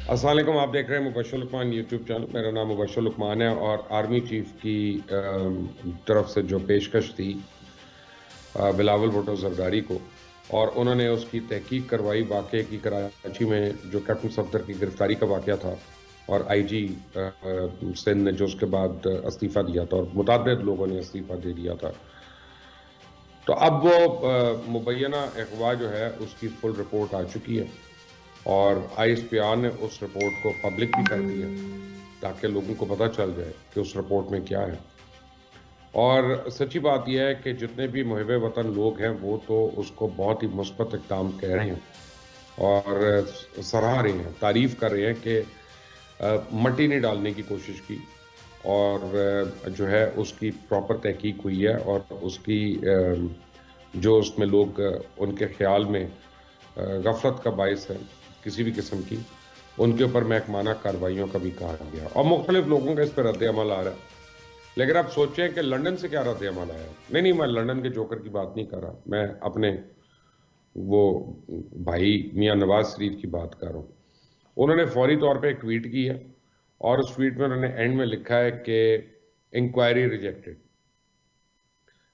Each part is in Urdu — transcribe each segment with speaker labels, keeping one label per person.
Speaker 1: السلام علیکم، آپ دیکھ رہے ہیں مبشر لقمان یوٹیوب چینل. میرا نام مبشر لقمان ہے اور آرمی چیف کی طرف سے جو پیشکش تھی بلاول بھٹو زرداری کو، اور انہوں نے اس کی تحقیق کروائی واقعے کی. کراچی میں جو کیپٹن صفدر کی گرفتاری کا واقعہ تھا اور آئی جی سندھ نے جو اس کے بعد استعفیٰ دیا تھا اور متعدد لوگوں نے استعفیٰ دے دیا تھا، تو اب وہ مبینہ اغوا جو ہے اس کی فل رپورٹ آ چکی ہے اور آئی ایس پی آر نے اس رپورٹ کو پبلک بھی کر دیا تاکہ لوگوں کو پتہ چل جائے کہ اس رپورٹ میں کیا ہے. اور سچی بات یہ ہے کہ جتنے بھی محب وطن لوگ ہیں وہ تو اس کو بہت ہی مثبت اقدام کہہ رہے ہیں اور سراہ رہے ہیں، تعریف کر رہے ہیں کہ مٹی نہیں ڈالنے کی کوشش کی اور جو ہے اس کی پراپر تحقیق ہوئی ہے اور اس کی جو اس میں لوگ ان کے خیال میں غفلت کا باعث ہے کسی بھی قسم کی، ان کے اوپر محکمانہ کارروائیوں کا بھی کہا گیا اور مختلف لوگوں کا اس پہ رد عمل آ رہا ہے. لیکن آپ سوچیں کہ لندن سے کیا رد عمل آیا. نہیں، میں لندن کے جوکر کی بات نہیں کر رہا، میں اپنے وہ بھائی میاں نواز شریف کی بات کر رہا ہوں. انہوں نے فوری طور پہ ایک ٹویٹ کی ہے اور اس ٹویٹ میں انہوں نے اینڈ میں لکھا ہے کہ انکوائری ریجیکٹڈ.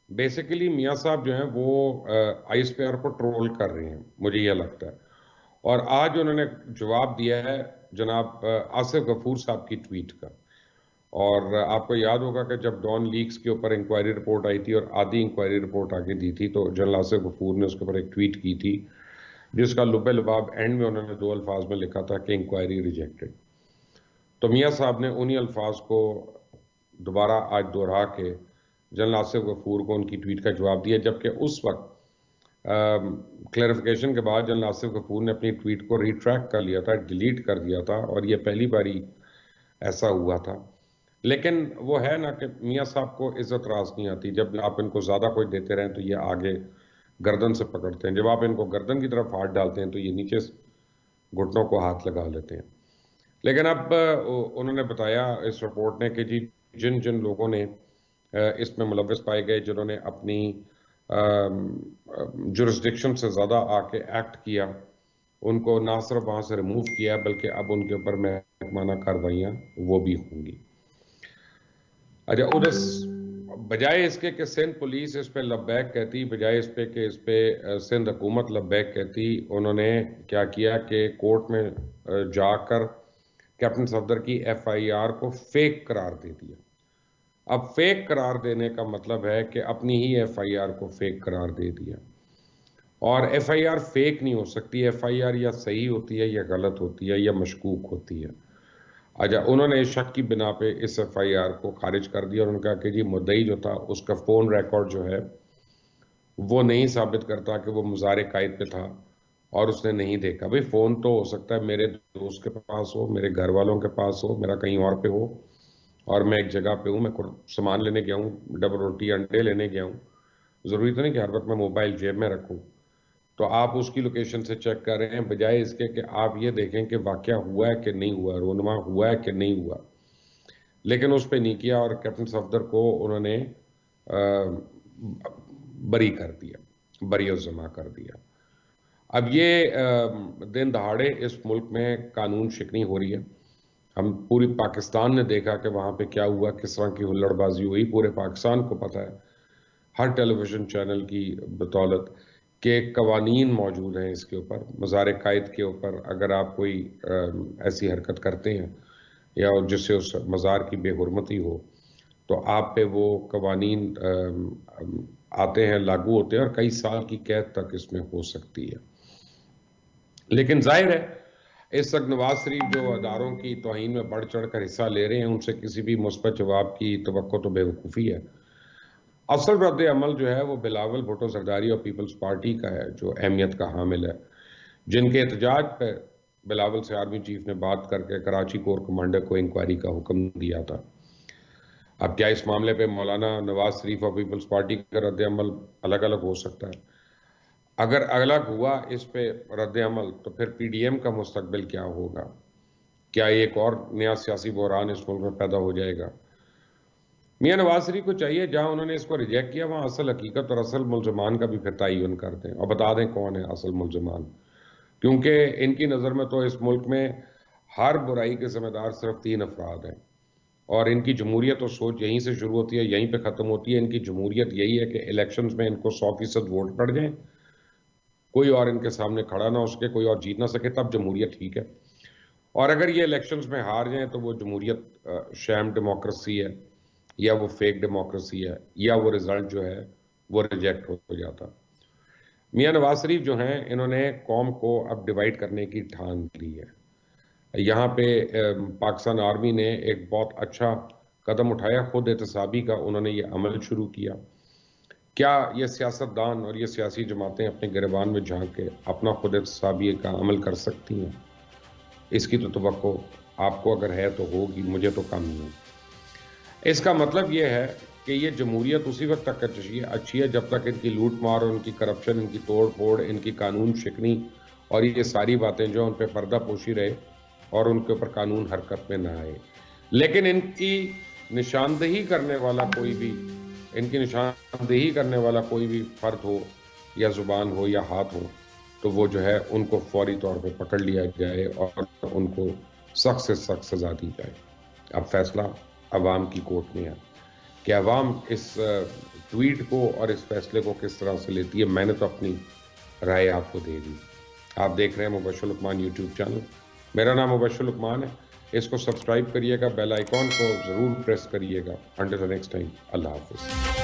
Speaker 1: بیسیکلی میاں صاحب جو ہیں وہ آئی ایس پی آر کو ٹرول کر رہے ہیں، مجھے یہ لگتا ہے. اور آج انہوں نے جواب دیا ہے جناب آصف غفور صاحب کی ٹویٹ کا. اور آپ کو یاد ہوگا کہ جب ڈان لیکس کے اوپر انکوائری رپورٹ آئی تھی اور آدھی انکوائری رپورٹ آگے دی تھی تو جنرل آصف غفور نے اس کے اوپر ایک ٹویٹ کی تھی جس کا لب لباب اینڈ میں انہوں نے 2 الفاظ میں لکھا تھا کہ انکوائری ریجیکٹڈ. تو میاں صاحب نے انہی الفاظ کو دوبارہ آج دہرا کے جنرل آصف غفور کو ان کی ٹویٹ کا جواب دیا، جبکہ اس وقت کلیریفیکیشن کے بعد جنرل آصف غفور نے اپنی ٹویٹ کو ریٹریکٹ کر لیا تھا، ڈیلیٹ کر دیا تھا، اور یہ پہلی باری ایسا ہوا تھا. لیکن وہ ہے نا کہ میاں صاحب کو عزت راز نہیں آتی. جب آپ ان کو زیادہ کوئی دیتے رہیں تو یہ آگے گردن سے پکڑتے ہیں، جب آپ ان کو گردن کی طرف ہاتھ ڈالتے ہیں تو یہ نیچے گھٹنوں کو ہاتھ لگا لیتے ہیں. لیکن اب انہوں نے بتایا اس رپورٹ نے کہ جی جن جن لوگوں نے اس میں ملوث پائے گئے، جنہوں نے اپنی جورسڈکشن سے زیادہ آ کے ایکٹ کیا، ان کو نہ صرف وہاں سے ریموو کیا بلکہ اب ان کے اوپر محکمانہ کارروائیاں وہ بھی ہوں گی. اچھا، ادھر بجائے اس کے کہ سندھ پولیس اس پہ لبیک کہتی، بجائے اس پہ کہ اس پہ سندھ حکومت لبیک کہتی، انہوں نے کیا کیا کہ کورٹ میں جا کر کیپٹن صفدر کی ایف آئی آر کو فیک قرار دے دیا. اب فیک قرار دینے کا مطلب ہے کہ اپنی ہی ایف آئی آر کو فیک قرار دے دیا. اور ایف آئی آر فیک نہیں ہو سکتی، ایف آئی آر یا صحیح ہوتی ہے یا غلط ہوتی ہے یا مشکوک ہوتی ہے. اچھا، انہوں نے اس شک کی بنا پہ اس ایف آئی آر کو خارج کر دیا اور انہوں نے کہا کہ جی مدعی جو تھا اس کا فون ریکارڈ جو ہے وہ نہیں ثابت کرتا کہ وہ مزار قائد پہ تھا اور اس نے نہیں دیکھا. بھئی فون تو ہو سکتا ہے میرے دوست کے پاس ہو، میرے گھر والوں کے پاس ہو، میرا کہیں اور پہ ہو، اور میں ایک جگہ پہ ہوں، میں سامان لینے گیا ہوں، ڈبل روٹی انڈے لینے گیا ہوں. ضروری تو نہیں کہ ہر وقت میں موبائل جیب میں رکھوں. تو آپ اس کی لوکیشن سے چیک کر رہے ہیں بجائے اس کے کہ آپ یہ دیکھیں کہ واقعہ ہوا ہے کہ نہیں ہوا، رونما ہوا ہے کہ نہیں ہوا. لیکن اس پہ نہیں کیا اور کیپٹن صفدر کو انہوں نے بری کر دیا، بری الزما کر دیا. اب یہ دن دہاڑے اس ملک میں قانون شکنی ہو رہی ہے. ہم پوری پاکستان نے دیکھا کہ وہاں پہ کیا ہوا، کس طرح کی ہلڑ بازی ہوئی، پورے پاکستان کو پتہ ہے ہر ٹیلی ویژن چینل کی بدولت کہ قوانین موجود ہیں اس کے اوپر. مزار قائد کے اوپر اگر آپ کوئی ایسی حرکت کرتے ہیں یا جس سے اس مزار کی بے حرمتی ہو تو آپ پہ وہ قوانین آتے ہیں، لاگو ہوتے ہیں اور کئی سال کی قید تک اس میں ہو سکتی ہے. لیکن ظاہر ہے اس وقت نواز شریف جو اداروں کی توہین میں بڑھ چڑھ کر حصہ لے رہے ہیں ان سے کسی بھی مثبت جواب کی توقع تو بے وقوفی ہے. اصل رد عمل جو ہے وہ بلاول بھٹو زرداری اور پیپلز پارٹی کا ہے جو اہمیت کا حامل ہے، جن کے احتجاج پہ بلاول سے آرمی چیف نے بات کر کے کراچی کور کمانڈر کو انکوائری کا حکم دیا تھا. اب کیا اس معاملے پہ مولانا نواز شریف اور پیپلز پارٹی کا رد عمل الگ الگ ہو سکتا ہے؟ اگر الگ ہوا اس پہ رد عمل تو پھر پی ڈی ایم کا مستقبل کیا ہوگا؟ کیا ایک اور نیا سیاسی بحران اس ملک میں پیدا ہو جائے گا؟ میاں نواز شریف کو چاہیے جہاں انہوں نے اس کو ریجیکٹ کیا وہاں اصل حقیقت اور اصل ملزمان کا بھی پھر تعین کر دیں اور بتا دیں کون ہے اصل ملزمان. کیونکہ ان کی نظر میں تو اس ملک میں ہر برائی کے ذمہ دار صرف 3 افراد ہیں، اور ان کی جمہوریت اور سوچ یہیں سے شروع ہوتی ہے، یہیں پہ ختم ہوتی ہے۔ ان کی جمہوریت یہی ہے کہ الیکشنز میں ان کو 100% ووٹ پڑ جائیں، کوئی اور ان کے سامنے کھڑا نہ ہو سکے، کوئی اور جیت نہ سکے، تب جمہوریت ٹھیک ہے۔ اور اگر یہ الیکشنز میں ہار جائیں تو وہ جمہوریت شیم ڈیموکریسی ہے، یا وہ فیک ڈیموکریسی ہے، یا وہ رزلٹ جو ہے وہ ریجیکٹ ہو جاتا۔ میاں نواز شریف جو ہیں، انہوں نے قوم کو اب ڈیوائیڈ کرنے کی ٹھان لی ہے۔ یہاں پہ پاکستان آرمی نے ایک بہت اچھا قدم اٹھایا، خود احتسابی کا انہوں نے یہ عمل شروع کیا۔ کیا یہ سیاستدان اور یہ سیاسی جماعتیں اپنے گریبان میں جھانک کے اپنا خود احتسابی کا عمل کر سکتی ہیں؟ اس کی تو توقع آپ کو اگر ہے تو ہوگی، مجھے تو کم ہی ہے۔ اس کا مطلب یہ ہے کہ یہ جمہوریت اسی وقت تک اچھی ہے جب تک ان کی لوٹ مار اور ان کی کرپشن، ان کی توڑ پھوڑ، ان کی قانون شکنی اور یہ ساری باتیں جو ان پہ پردہ پوشی رہے اور ان کے اوپر قانون حرکت میں نہ آئے۔ لیکن ان کی نشاندہی کرنے والا کوئی بھی فرد ہو یا زبان ہو یا ہاتھ ہو، تو وہ جو ہے ان کو فوری طور پہ پکڑ لیا جائے اور ان کو سخت سے سخت سزا دی جائے۔ اب فیصلہ عوام کی کورٹ میں ہے کہ عوام اس ٹویٹ کو اور اس فیصلے کو کس طرح سے لیتی ہے۔ میں نے تو اپنی رائے آپ کو دے دی۔ آپ دیکھ رہے ہیں مبشر لقمان یوٹیوب چینل، میرا نام مبشر لقمان ہے۔ اس کو سبسکرائب کریے گا، بیل آئیکن کو ضرور پریس کریے گا۔ انٹل دی نیکسٹ ٹائم، اللہ حافظ۔